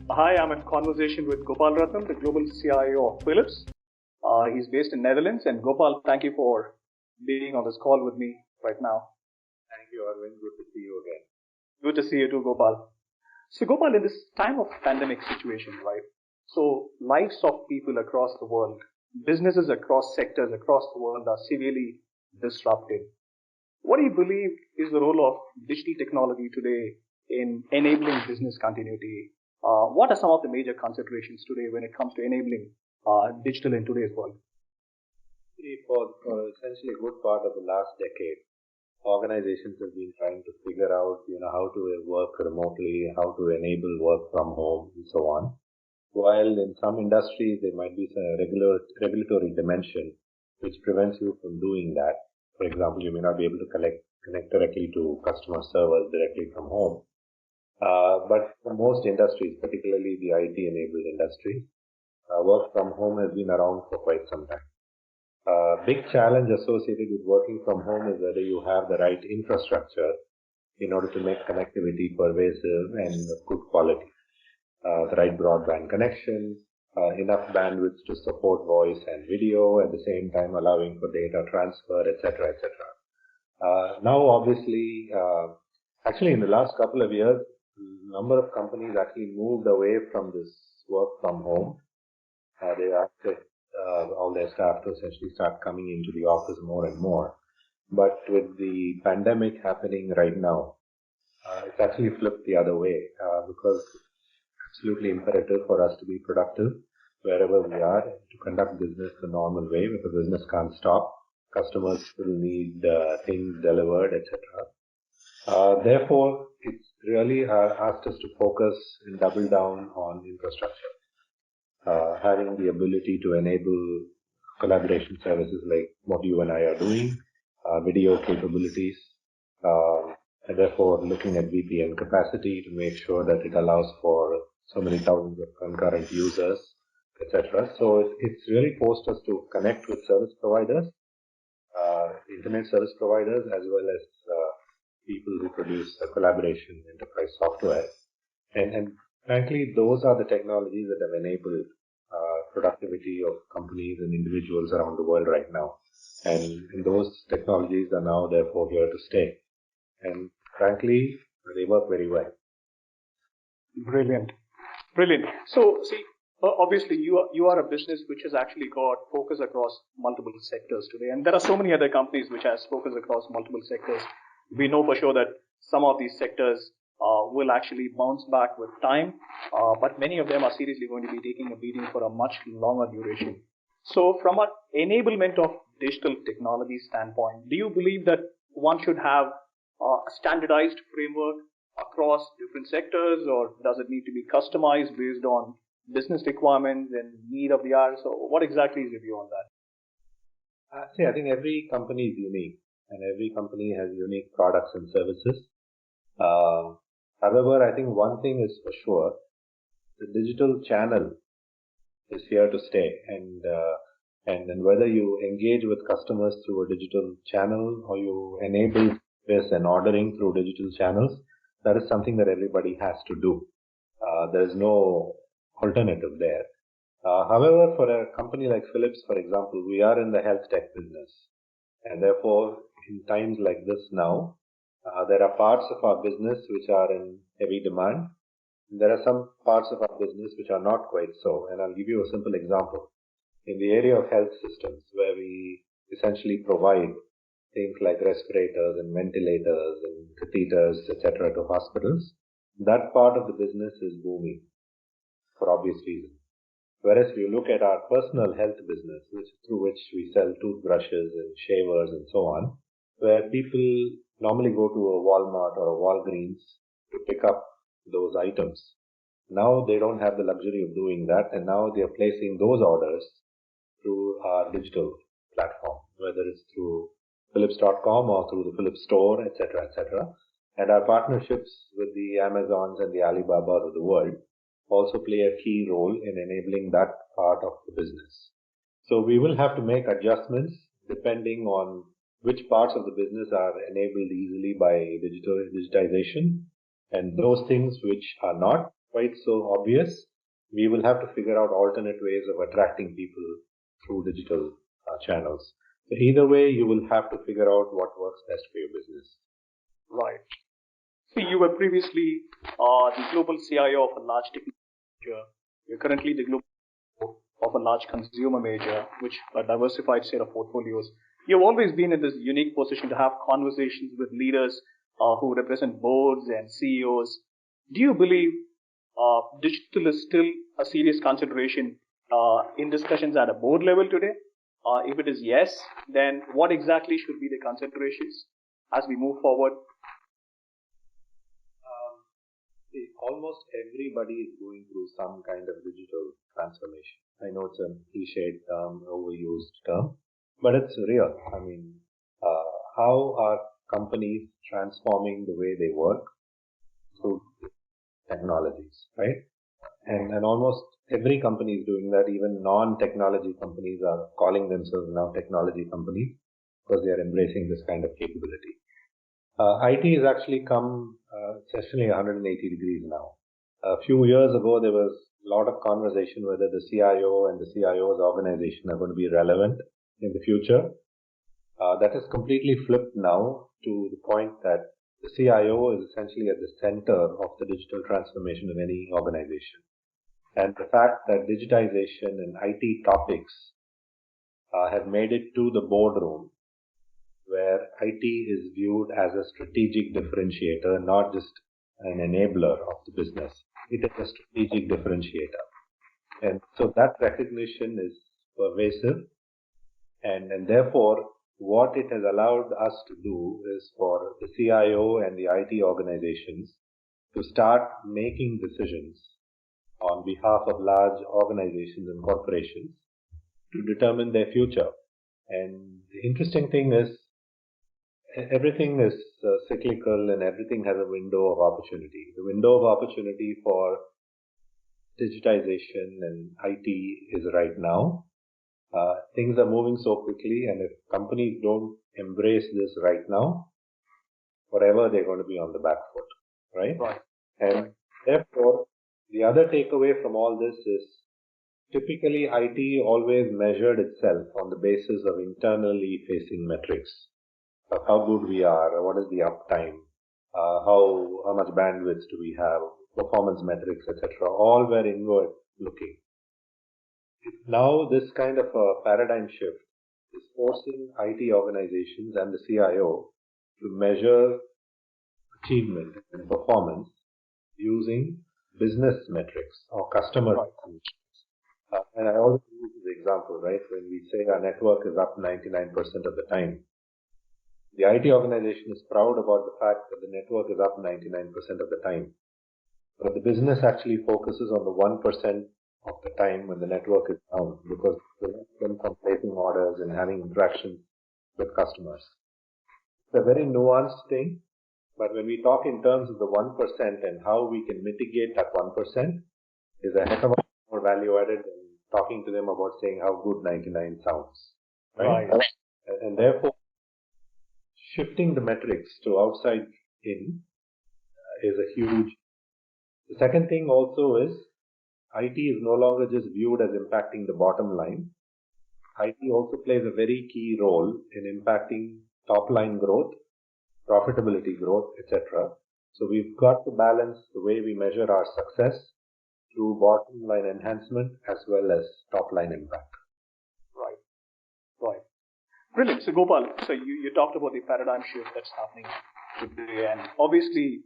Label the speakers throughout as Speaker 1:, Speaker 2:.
Speaker 1: Hi, I'm in conversation with Gopalratnam, the global CIO of Philips. He's based in Netherlands. And Gopal, thank you for being on this call with me right now.
Speaker 2: Thank you, Arvind. Good to see you again.
Speaker 1: Good to see you too, Gopal. So, Gopal, in this time of pandemic situation, right? So, lives of people across the world, businesses across sectors across the world are severely disrupted. What do you believe is the role of digital technology today in enabling business continuity? What are some of the major considerations today when it comes to enabling digital in today's world?
Speaker 2: For essentially a good part of the last decade, organizations have been trying to figure out, how to work remotely, how to enable work from home, and so on. While in some industries there might be some regulatory dimension which prevents you from doing that. For example, you may not be able to connect directly to customer servers directly from home. But for most industries, particularly the IT-enabled industries, work from home has been around for quite some time. Big challenge associated with working from home is whether you have the right infrastructure in order to make connectivity pervasive and of good quality. The right broadband connection, enough bandwidth to support voice and video, at the same time allowing for data transfer, etc., etc. Now, obviously, actually in the last couple of years, a number of companies actually moved away from this work from home. They asked all their staff to essentially start coming into the office more and more. But with the pandemic happening right now, it's actually flipped the other way because it's absolutely imperative for us to be productive wherever we are, to conduct business the normal way, because business can't stop. Customers still need things delivered, etc. Therefore, it's really asked us to focus and double down on infrastructure. Having the ability to enable collaboration services like what you and I are doing, video capabilities, and therefore looking at VPN capacity to make sure that it allows for so many thousands of concurrent users, etc. So it's really forced us to connect with service providers, internet service providers, as well as people who produce collaboration enterprise software. And frankly, those are the technologies that have enabled productivity of companies and individuals around the world right now. And those technologies are now therefore here to stay. And frankly, they work very well.
Speaker 1: Brilliant. So, see, obviously you are a business which has actually got focus across multiple sectors today. And there are so many other companies which has focus across multiple sectors. We know for sure that some of these sectors will actually bounce back with time, but many of them are seriously going to be taking a beating for a much longer duration. So from an enablement of digital technology standpoint, do you believe that one should have a standardized framework across different sectors, or does it need to be customized based on business requirements and need of the hour? So what exactly is your view on that?
Speaker 2: I think every company is unique, and every company has unique products and services. However, I think one thing is for sure, the digital channel is here to stay, and whether you engage with customers through a digital channel or you enable this and ordering through digital channels, that is something that everybody has to do. There is no alternative there. However, for a company like Philips, for example, we are in the health tech business, and therefore, in times like this now, there are parts of our business which are in heavy demand. There are some parts of our business which are not quite so. And I'll give you a simple example. In the area of health systems, where we essentially provide things like respirators and ventilators and catheters, etc. to hospitals, that part of the business is booming for obvious reasons. Whereas if you look at our personal health business, through which we sell toothbrushes and shavers and so on, where people normally go to a Walmart or a Walgreens to pick up those items. Now they don't have the luxury of doing that, and now they are placing those orders through our digital platform, whether it's through Philips.com or through the Philips Store, etc., etc. And our partnerships with the Amazons and the Alibabas of the world also play a key role in enabling that part of the business. So we will have to make adjustments depending on which parts of the business are enabled easily by digitization, and those things which are not quite so obvious, we will have to figure out alternate ways of attracting people through digital channels. So either way, you will have to figure out what works best for your business.
Speaker 1: Right. So you were previously the global CIO of a large technology major. You're currently the global of a large consumer major, which a diversified set of portfolios. You've always been in this unique position to have conversations with leaders who represent boards and CEOs. Do you believe digital is still a serious consideration in discussions at a board level today? If it is yes, then what exactly should be the considerations as we move forward?
Speaker 2: Almost everybody is going through some kind of digital transformation. I know it's a cliched term, overused term, but it's real. I mean, how are companies transforming the way they work through technologies, right? And almost every company is doing that. Even non-technology companies are calling themselves now technology companies because they are embracing this kind of capability. IT has actually come essentially 180 degrees now. A few years ago, there was a lot of conversation whether the CIO and the CIO's organization are going to be relevant in the future. That has completely flipped now to the point that the CIO is essentially at the center of the digital transformation of any organization. And the fact that digitization and IT topics have made it to the boardroom, where IT is viewed as a strategic differentiator, not just an enabler of the business. It is a strategic differentiator. And so that recognition is pervasive, and therefore what it has allowed us to do is for the CIO and the IT organizations to start making decisions on behalf of large organizations and corporations to determine their future. And the interesting thing is, everything is cyclical and everything has a window of opportunity. The window of opportunity for digitization and IT is right now. Things are moving so quickly, and if companies don't embrace this right now, forever they're going to be on the back foot, right?
Speaker 1: Right.
Speaker 2: And therefore, the other takeaway from all this is typically IT always measured itself on the basis of internally facing metrics. How good we are, what is the uptime, how much bandwidth do we have, performance metrics, etc. All were inward looking. Now this kind of a paradigm shift is forcing IT organizations and the CIO to measure achievement and performance using business metrics or customer metrics. And I always use the example, right? When we say our network is up 99% of the time, the IT organization is proud about the fact that the network is up 99% of the time. But the business actually focuses on the 1% of the time when the network is down, because they them from placing orders and having interactions with customers. It's a very nuanced thing, but when we talk in terms of the 1% and how we can mitigate that 1%, is a heck of a lot more value added than talking to them about saying how good 99 sounds. Right? And therefore, shifting the metrics to outside in is a huge. The second thing also is IT is no longer just viewed as impacting the bottom line. IT also plays a very key role in impacting top line growth, profitability growth, etc. So we've got to balance the way we measure our success through bottom line enhancement as well as top line impact.
Speaker 1: Right. Brilliant. So Gopal, so you talked about the paradigm shift that's happening today, and obviously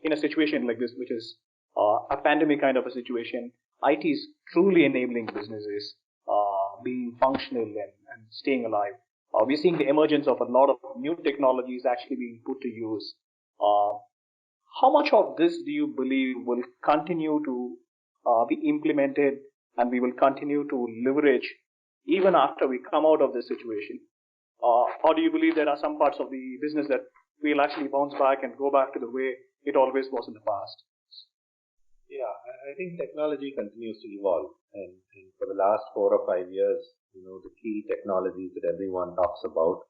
Speaker 1: in a situation like this, which is a pandemic kind of a situation, IT is truly enabling businesses being functional and staying alive. We're seeing the emergence of a lot of new technologies actually being put to use. How much of this do you believe will continue to be implemented and we will continue to leverage even after we come out of this situation? Or do you believe there are some parts of the business that we'll actually bounce back and go back to the way it always was in the past?
Speaker 2: Yeah, I think technology continues to evolve, and for the last 4 or 5 years, the key technologies that everyone talks about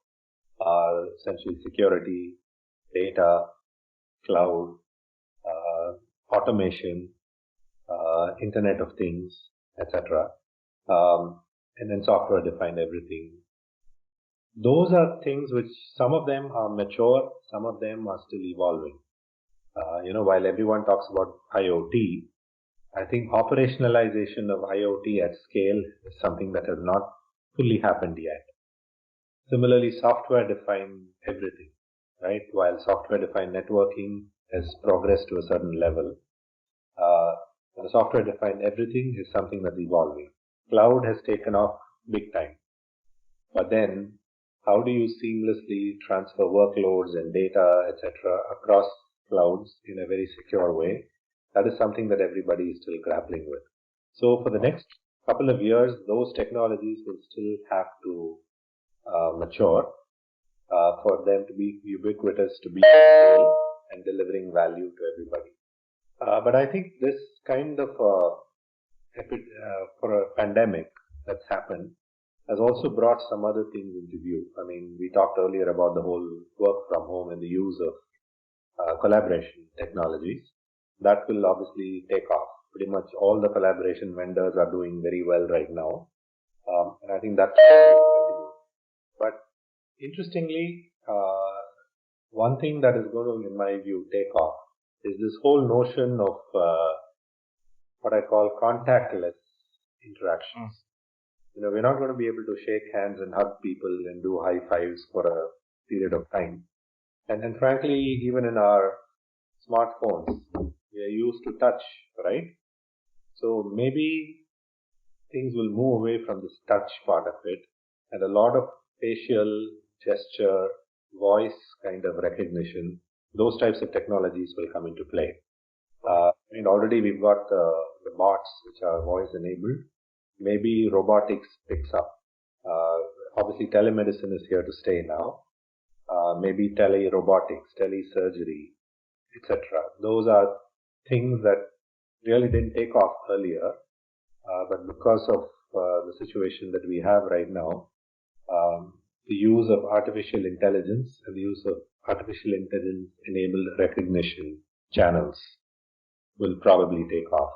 Speaker 2: are essentially security, data, cloud, automation, Internet of Things, etc. And then software-defined everything. Those are things which some of them are mature, some of them are still evolving. While everyone talks about IoT, I think operationalization of IoT at scale is something that has not fully happened yet. Similarly, software-defined everything, right? While software-defined networking has progressed to a certain level, the software-defined everything is something that's evolving. Cloud has taken off big time. But then, how do you seamlessly transfer workloads and data, etc., across clouds in a very secure way? That is something that everybody is still grappling with. So for the next couple of years, those technologies will still have to mature for them to be ubiquitous, to be scale and delivering value to everybody. But I think this kind of for a pandemic that's happened has also brought some other things into view. I mean, we talked earlier about the whole work from home and the use of collaboration technologies. That will obviously take off. Pretty much all the collaboration vendors are doing very well right now. And I think that will continue. But interestingly, one thing that is going to, in my view, take off is this whole notion of what I call contactless interactions. We're not going to be able to shake hands and hug people and do high fives for a period of time. And frankly, even in our smartphones, we are used to touch, right? So maybe things will move away from this touch part of it, and a lot of facial, gesture, voice kind of recognition, those types of technologies will come into play. Already we've got the bots which are voice enabled. Maybe robotics picks up. Obviously telemedicine is here to stay now. Maybe tele-robotics, tele-surgery, etc. Those are things that really didn't take off earlier, but because of the situation that we have right now, the use of artificial intelligence and the use of artificial intelligence enabled recognition channels will probably take off.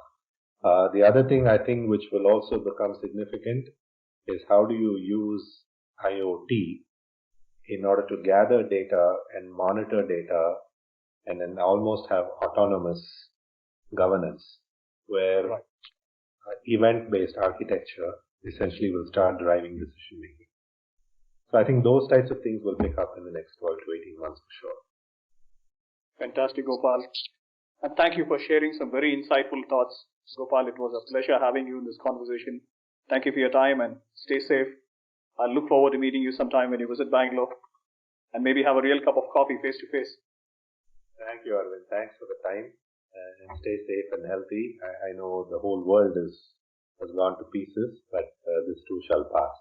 Speaker 2: The other thing I think which will also become significant is how do you use IoT in order to gather data and monitor data and then almost have autonomous governance where event-based architecture essentially will start driving decision making. So I think those types of things will pick up in the next 12 to 18 months for sure.
Speaker 1: Fantastic, Gopal. And thank you for sharing some very insightful thoughts. Gopal, it was a pleasure having you in this conversation. Thank you for your time and stay safe. I'll look forward to meeting you sometime when you visit Bangalore and maybe have a real cup of coffee face to face.
Speaker 2: Thank you, Arvind. Thanks for the time and stay safe and healthy. I know the whole world has gone to pieces, but this too shall pass.